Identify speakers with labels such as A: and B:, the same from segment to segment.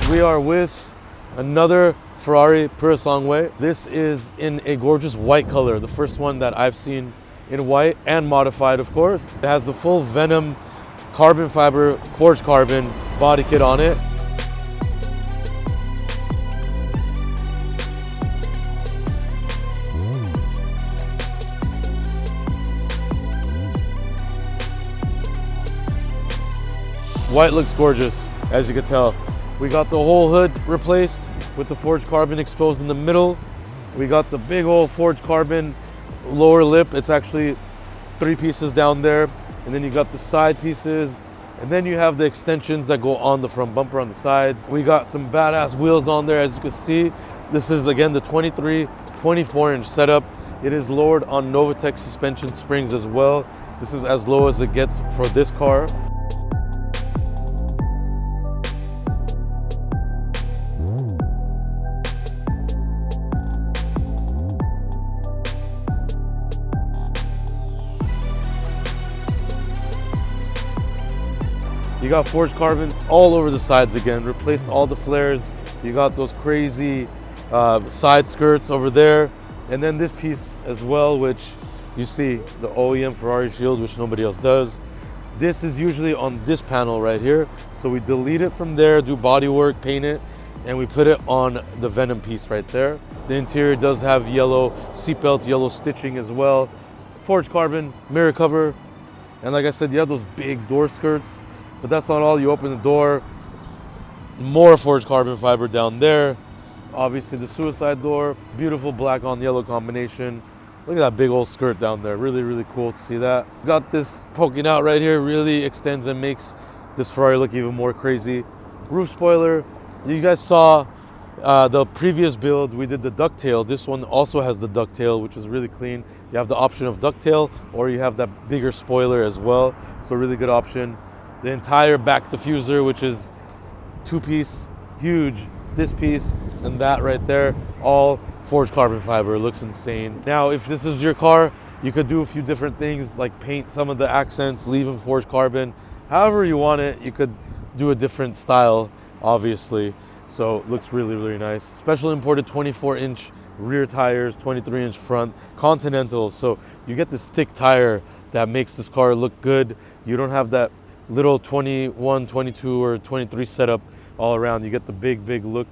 A: we are with another Ferrari Purosangue. This is in a gorgeous white color, the first one that I've seen in white and modified, of course. It has the full Venuum carbon fiber, forged carbon body kit on it. White looks gorgeous, as you can tell. We got the whole hood replaced with the forged carbon exposed in the middle. We got the big old forged carbon lower lip. It's actually 3 pieces down there. And then you got the side pieces. And then you have the extensions that go on the front bumper on the sides. We got some badass wheels on there, as you can see. This is, again, the 23, 24-inch setup. It is lowered on Novatec suspension springs as well. This is as low as it gets for this car. You got forged carbon all over the sides again, replaced all the flares. You got those crazy side skirts over there. And then this piece as well, which you see the OEM Ferrari shield, which nobody else does. This is usually on this panel right here. So we delete it from there, do body work, paint it, and we put it on the Venuum piece right there. The interior does have yellow seatbelts, yellow stitching as well. Forged carbon, mirror cover. And like I said, you have those big door skirts. But that's not all. You open the door, more forged carbon fiber down there. Obviously the suicide door, beautiful black on yellow combination. Look at that big old skirt down there. Really, really cool to see that. Got this poking out right here, really extends and makes this Ferrari look even more crazy. Roof spoiler. You guys saw the previous build, we did the ducktail. This one also has the ducktail, which is really clean. You have the option of ducktail, or you have that bigger spoiler as well. So really good option. The entire back diffuser, which is 2-piece, huge. This piece and that right there, all forged carbon fiber. It looks insane. Now, if this is your car, you could do a few different things, like paint some of the accents, leave them forged carbon. However you want it, you could do a different style, obviously. So it looks really, really nice. Special imported 24-inch rear tires, 23-inch front, Continental. So you get this thick tire that makes this car look good. You don't have that little 21, 22, or 23 setup all around. You get the big look,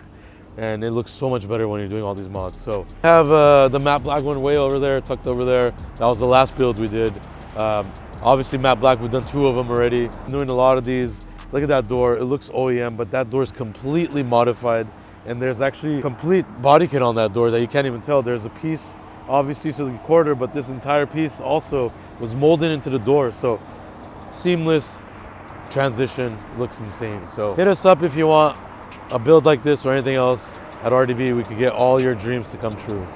A: and it looks so much better when you're doing all these mods. So I have the matte black one way over there, tucked over there. That was the last build we did. Obviously matte black, we've done 2 of them already. I'm doing a lot of these. Look at that door. It looks OEM, but that door is completely modified, and there's actually complete body kit on that door that you can't even tell. There's a piece, obviously, so the quarter, but this entire piece also was molded into the door. So seamless transition, looks insane. So hit us up if you want a build like this or anything else at RDB. We could get all your dreams to come true.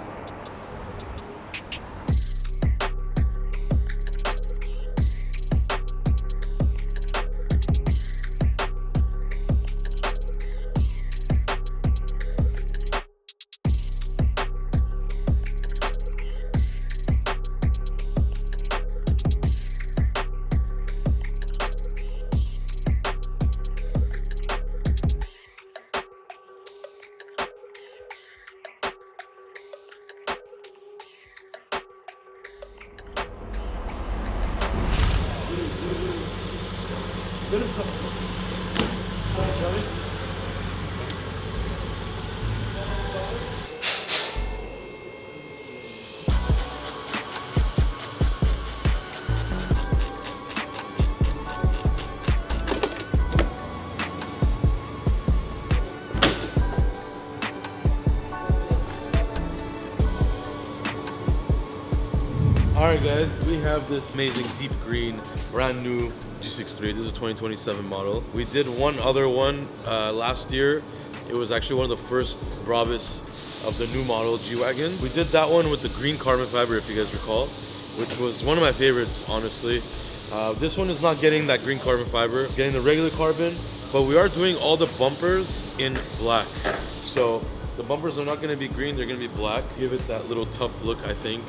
A: Alright guys, we have this amazing deep green, brand new G63. This is a 2027 model. We did one other one last year. It was actually one of the first Brabus of the new model G-Wagon. We did that one with the green carbon fiber, if you guys recall, which was one of my favorites, honestly. This one is not getting that green carbon fiber, getting the regular carbon, but we are doing all the bumpers in black. So the bumpers are not going to be green, they're going to be black. Give it that little tough look, I think.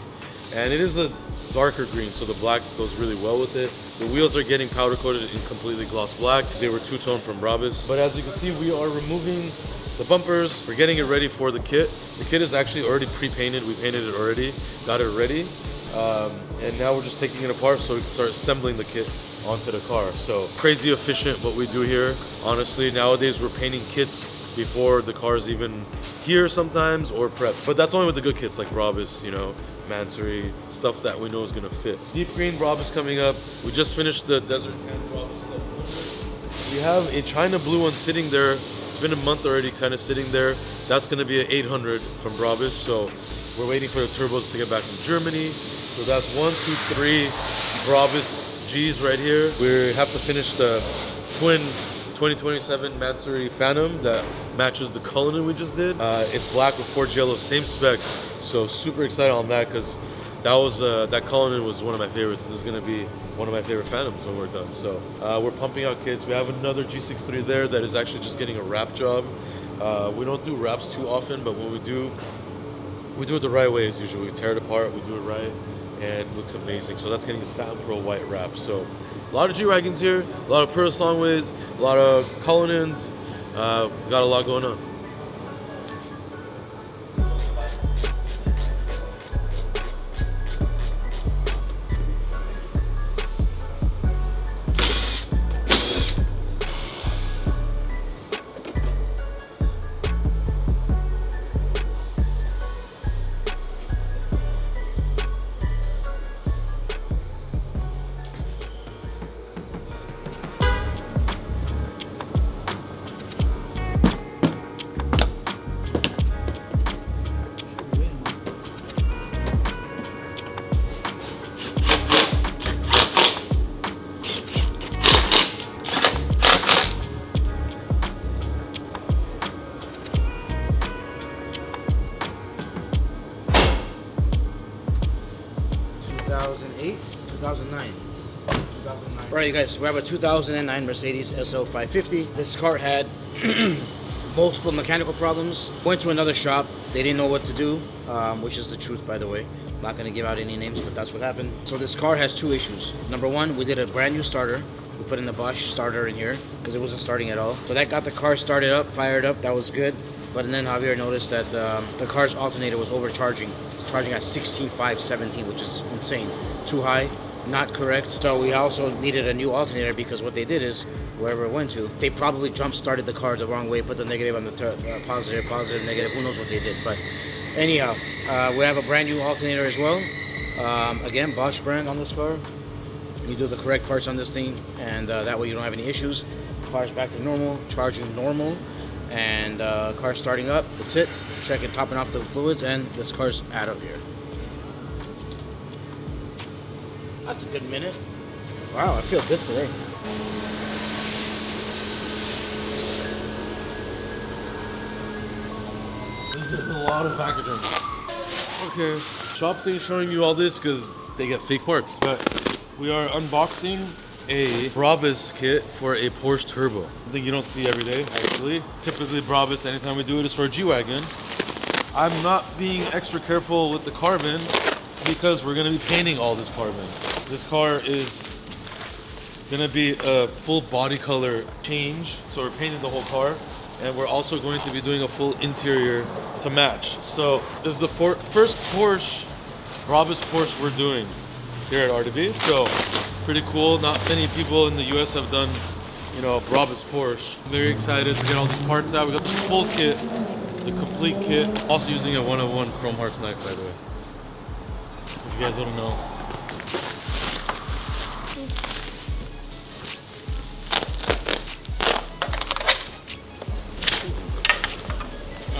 A: and it is a darker green, so the black goes really well with it. The wheels are getting powder coated in completely gloss black. They were two-tone from Brabus. But as you can see, we are removing the bumpers. We're getting it ready for the kit. The kit is actually already pre-painted. We painted it already, got it ready. And now we're just taking it apart so we can start assembling the kit onto the car. So crazy efficient what we do here. Honestly, nowadays we're painting kits before the car's even here sometimes, or prepped. But that's only with the good kits like Brabus, you know, Mansory, stuff that we know is gonna fit. Deep green Brabus coming up. We just finished the desert tan Brabus 700. We have a China blue one sitting there. It's been a month already kind of sitting there. That's gonna be an 800 from Brabus. So we're waiting for the turbos to get back from Germany. So that's 1, 2, 3 Brabus G's right here. We have to finish the twin 2027 Mansory Phantom that matches the Cullinan we just did. It's black with forged yellow, same spec. So super excited on that because that was that Cullinan was one of my favorites, and this is gonna be one of my favorite Phantoms when we're done. So we're pumping out kits. We have another G63 there that is actually just getting a wrap job. We don't do wraps too often, but when we do it the right way as usual. We tear it apart, we do it right, and it looks amazing. So that's getting a satin pearl white wrap. So a lot of G-Wagons here, a lot of Purosangues, a lot of Cullinans. We got a lot going on.
B: Alright, you guys, we have a 2009 Mercedes SL 550. This car had multiple mechanical problems. Went to another shop. They didn't know what to do, which is the truth, by the way. I'm not going to give out any names, but that's what happened. So this car has two issues. Number one, we did a brand new starter. We put in the Bosch starter in here because it wasn't starting at all. So that got the car started up, fired up. That was good. But then Javier noticed that the car's alternator was overcharging, charging at 16.5, 17, which is insane. Too high. Not correct. So we also needed a new alternator because what they did is, wherever it went to, they probably jump started the car the wrong way, put the negative on the positive, negative, who knows what they did. But anyhow, we have a brand new alternator as well. Again, Bosch brand on this car. You do the correct parts on this thing, and that way you don't have any issues. Car's back to normal, charging normal, and car starting up. That's it. Checking, topping off the fluids, and this car's out of here. That's a good minute. Wow, I feel good today.
A: This is a lot of packaging. Okay, Shops ain't showing you all this because they get fake parts, but we are unboxing a Brabus kit for a Porsche Turbo. Something you don't see every day, actually. Typically Brabus, anytime we do it, is for a G-Wagon. I'm not being extra careful with the carbon because we're gonna be painting all this carbon. This car is gonna be a full body color change, so we're painting the whole car, and we're also going to be doing a full interior to match. So this is the first Porsche, Brabus Porsche we're doing here at RDB. So pretty cool. Not many people in the US have done, you know, Brabus Porsche. I'm very excited to get all these parts out. We got the full kit, the complete kit. Also using a 101 Chrome Hearts knife, by the way. If you guys don't know.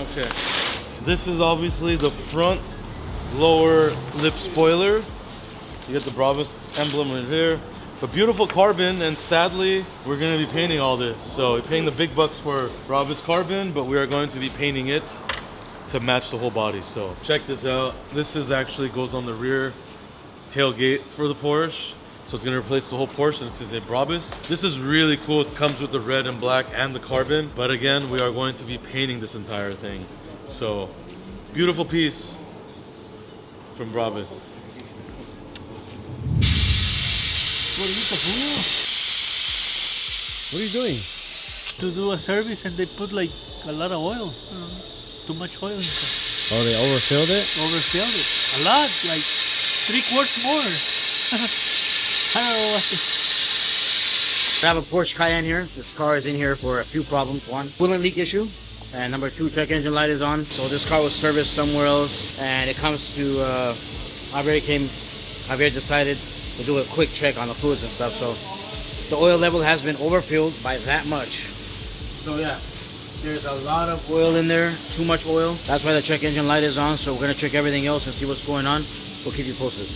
A: Okay, this is obviously the front lower lip spoiler. You get the Brabus emblem right here. But beautiful carbon, and sadly, we're gonna be painting all this. So we're paying the big bucks for Brabus carbon, but we are going to be painting it to match the whole body. So check this out. This is actually goes on the rear tailgate for the Porsche. So it's gonna replace the whole Porsche, and this is a Brabus. This is really cool. It comes with the red and black and the carbon. But again, we are going to be painting this entire thing. So beautiful piece from Brabus. What are you doing?
C: To do a service and they put like a lot of oil. Too much oil inside.
A: Oh, they overfilled it?
C: Overfilled it. A lot, like 3/4 more. I don't know what to...
B: I have a Porsche Cayenne here. This car is in here for a few problems. One, coolant leak issue. And number two, check engine light is on. So this car was serviced somewhere else. And it comes to, Javier decided to do a quick check on the fluids and stuff. So the oil level has been overfilled by that much. So yeah, there's a lot of oil in there, too much oil. That's why the check engine light is on. So we're gonna check everything else and see what's going on. We'll keep you posted.